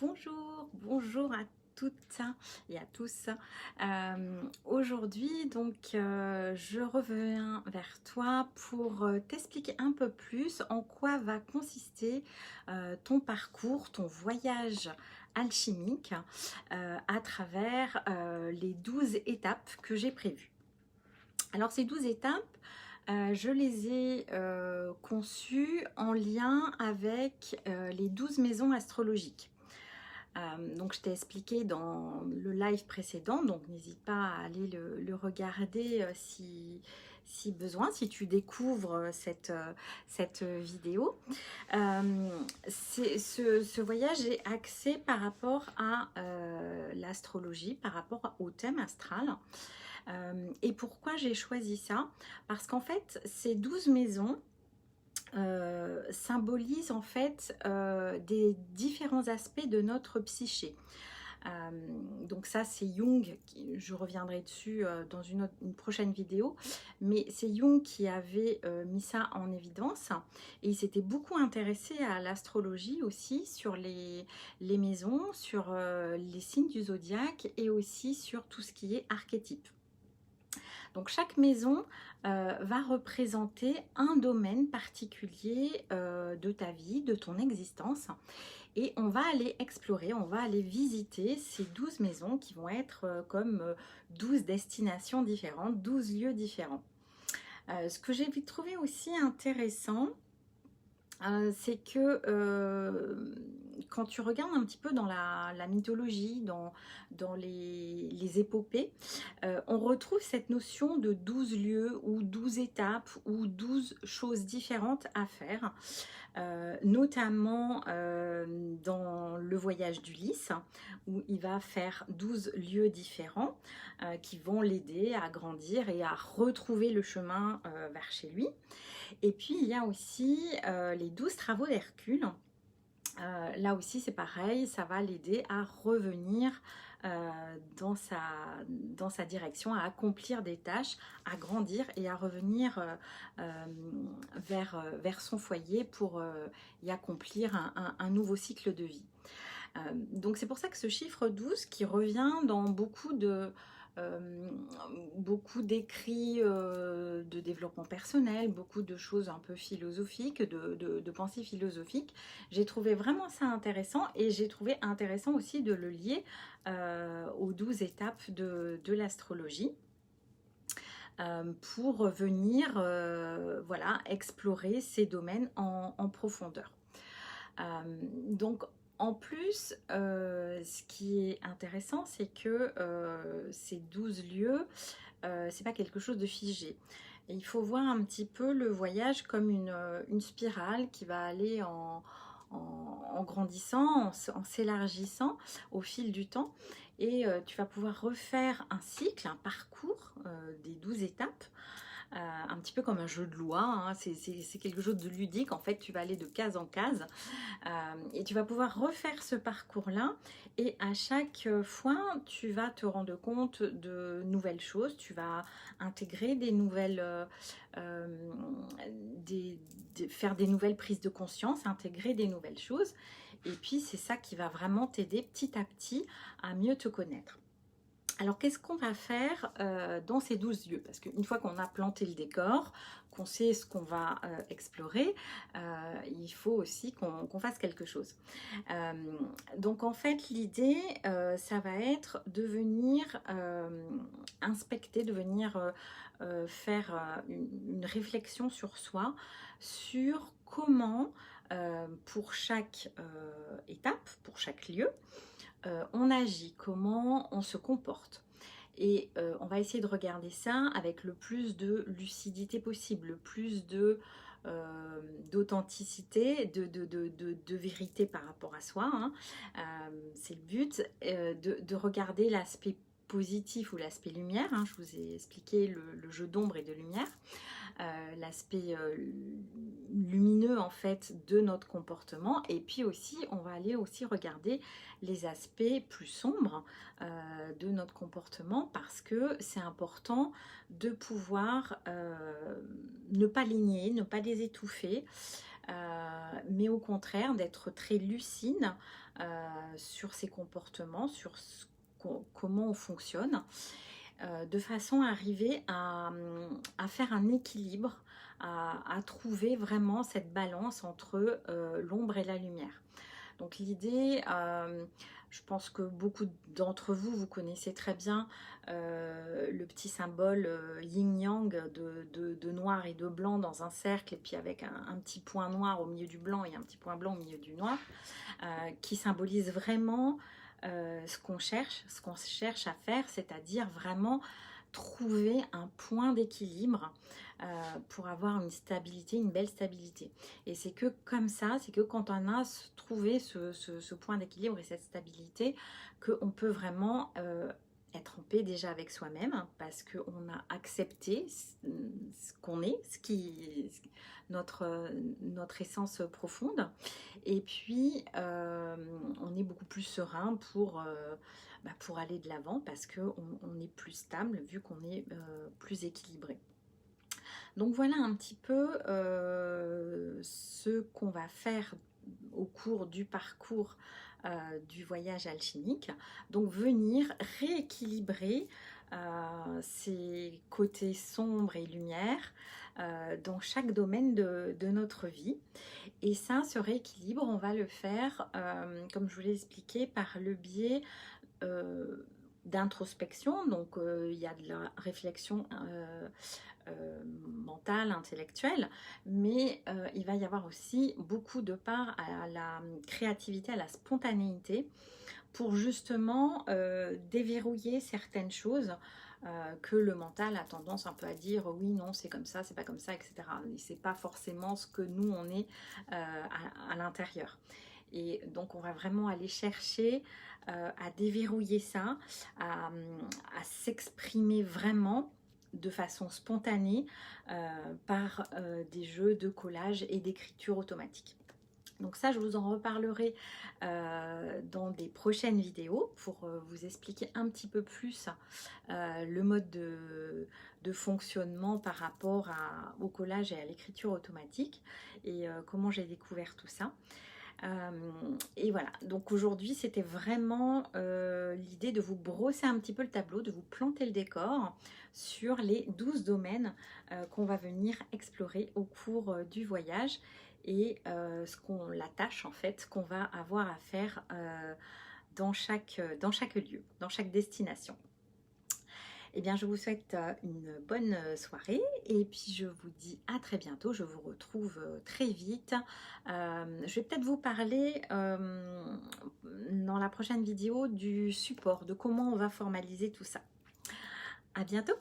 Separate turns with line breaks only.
Bonjour à toutes et à tous. Aujourd'hui, je reviens vers toi pour t'expliquer un peu plus en quoi va consister ton parcours, ton voyage alchimique à travers les 12 étapes que j'ai prévues. Alors ces 12 étapes, je les ai conçues en lien avec les 12 maisons astrologiques. Donc je t'ai expliqué dans le live précédent, donc n'hésite pas à aller le regarder si besoin, si tu découvres cette vidéo. Ce voyage est axé par rapport à l'astrologie, par rapport au thème astral. Et pourquoi j'ai choisi ça? Parce qu'en fait, ces 12 maisons symbolisent en fait des différents aspects de notre psyché. Donc ça c'est Jung, je reviendrai dessus dans une prochaine vidéo, mais c'est Jung qui avait mis ça en évidence et il s'était beaucoup intéressé à l'astrologie aussi, sur les maisons, sur les signes du zodiaque et aussi sur tout ce qui est archétype. Donc chaque maison va représenter un domaine particulier de ta vie, de ton existence. Et on va aller explorer, on va aller visiter ces 12 maisons qui vont être comme 12 destinations différentes, 12 lieux différents. Ce que j'ai trouvé aussi intéressant, c'est que quand tu regardes un petit peu dans la mythologie, dans les épopées, on retrouve cette notion de 12 lieux ou 12 étapes ou 12 choses différentes à faire, notamment dans le voyage d'Ulysse, où il va faire 12 lieux différents qui vont l'aider à grandir et à retrouver le chemin vers chez lui. Et puis il y a aussi les 12 travaux d'Hercule. Là aussi c'est pareil, ça va l'aider à revenir dans sa direction, à accomplir des tâches, à grandir et à revenir vers son foyer pour y accomplir un nouveau cycle de vie. Donc c'est pour ça que ce chiffre 12 qui revient dans beaucoup d'écrits de développement personnel, beaucoup de choses un peu philosophiques, de pensées philosophiques. J'ai trouvé vraiment ça intéressant et j'ai trouvé intéressant aussi de le lier aux 12 étapes de l'astrologie. Pour venir voilà, explorer ces domaines en profondeur. Donc en plus, ce qui est intéressant, c'est que ces 12 lieux, c'est pas quelque chose de figé. Et il faut voir un petit peu le voyage comme une spirale qui va aller en grandissant, en s'élargissant au fil du temps. Et tu vas pouvoir refaire un cycle, un parcours des 12 étapes. Un petit peu comme un jeu de loi, hein. C'est quelque chose de ludique, en fait tu vas aller de case en case et tu vas pouvoir refaire ce parcours-là et à chaque fois tu vas te rendre compte de nouvelles choses, tu vas intégrer des nouvelles, faire des nouvelles prises de conscience, intégrer des nouvelles choses et puis c'est ça qui va vraiment t'aider petit à petit à mieux te connaître. Alors, qu'est-ce qu'on va faire dans ces 12 lieux? Parce qu'une fois qu'on a planté le décor, qu'on sait ce qu'on va explorer, il faut aussi qu'on fasse quelque chose. Donc, en fait, l'idée, ça va être de venir inspecter, de venir faire une réflexion sur soi, sur comment, pour chaque étape, pour chaque lieu, on agit, comment on se comporte. Et on va essayer de regarder ça avec le plus de lucidité possible, le plus d'authenticité, de vérité par rapport à soi, hein. C'est le but, de regarder l'aspect positif ou l'aspect lumière, hein. Je vous ai expliqué le jeu d'ombre et de lumière, l'aspect lumineux en fait de notre comportement, et puis aussi on va aller aussi regarder les aspects plus sombres de notre comportement, parce que c'est important de pouvoir ne pas les nier, ne pas les étouffer, mais au contraire d'être très lucide sur ses comportements, sur comment on fonctionne, de façon à arriver à faire un équilibre, à trouver vraiment cette balance entre l'ombre et la lumière. Donc l'idée, je pense que beaucoup d'entre vous, vous connaissez très bien le petit symbole yin-yang de noir et de blanc dans un cercle, et puis avec un petit point noir au milieu du blanc et un petit point blanc au milieu du noir, qui symbolise vraiment ce qu'on cherche à faire, c'est-à-dire vraiment trouver un point d'équilibre pour avoir une stabilité, une belle stabilité. Et c'est que comme ça, c'est que quand on a trouvé ce point d'équilibre et cette stabilité, qu'on peut vraiment être en paix déjà avec soi-même, parce qu'on a accepté ce qu'on est, notre essence profonde, et puis on est beaucoup plus serein pour aller de l'avant, parce qu'on est plus stable vu qu'on est plus équilibré. Donc voilà un petit peu ce qu'on va faire au cours du parcours du voyage alchimique. Donc venir rééquilibrer ces côtés sombres et lumière dans chaque domaine de notre vie. Et ça, ce rééquilibre, on va le faire, comme je vous l'ai expliqué, par le biais d'introspection. Donc il y a de la réflexion mentale, intellectuelle, mais il va y avoir aussi beaucoup de part à la créativité, à la spontanéité, pour justement déverrouiller certaines choses que le mental a tendance un peu à dire oui, non, c'est comme ça, c'est pas comme ça, etc. Et c'est pas forcément ce que nous on est à l'intérieur. Et donc on va vraiment aller chercher à déverrouiller ça, à s'exprimer vraiment de façon spontanée par des jeux de collage et d'écriture automatique. Donc ça, je vous en reparlerai dans des prochaines vidéos pour vous expliquer un petit peu plus le mode de fonctionnement par rapport au collage et à l'écriture automatique, et comment j'ai découvert tout ça. Et voilà, donc aujourd'hui c'était vraiment l'idée de vous brosser un petit peu le tableau, de vous planter le décor sur les 12 domaines qu'on va venir explorer au cours du voyage, et la tâche en fait qu'on va avoir à faire dans chaque lieu, dans chaque destination. Eh bien, je vous souhaite une bonne soirée, et puis je vous dis à très bientôt. Je vous retrouve très vite. Je vais peut-être vous parler dans la prochaine vidéo du support, de comment on va formaliser tout ça. À bientôt.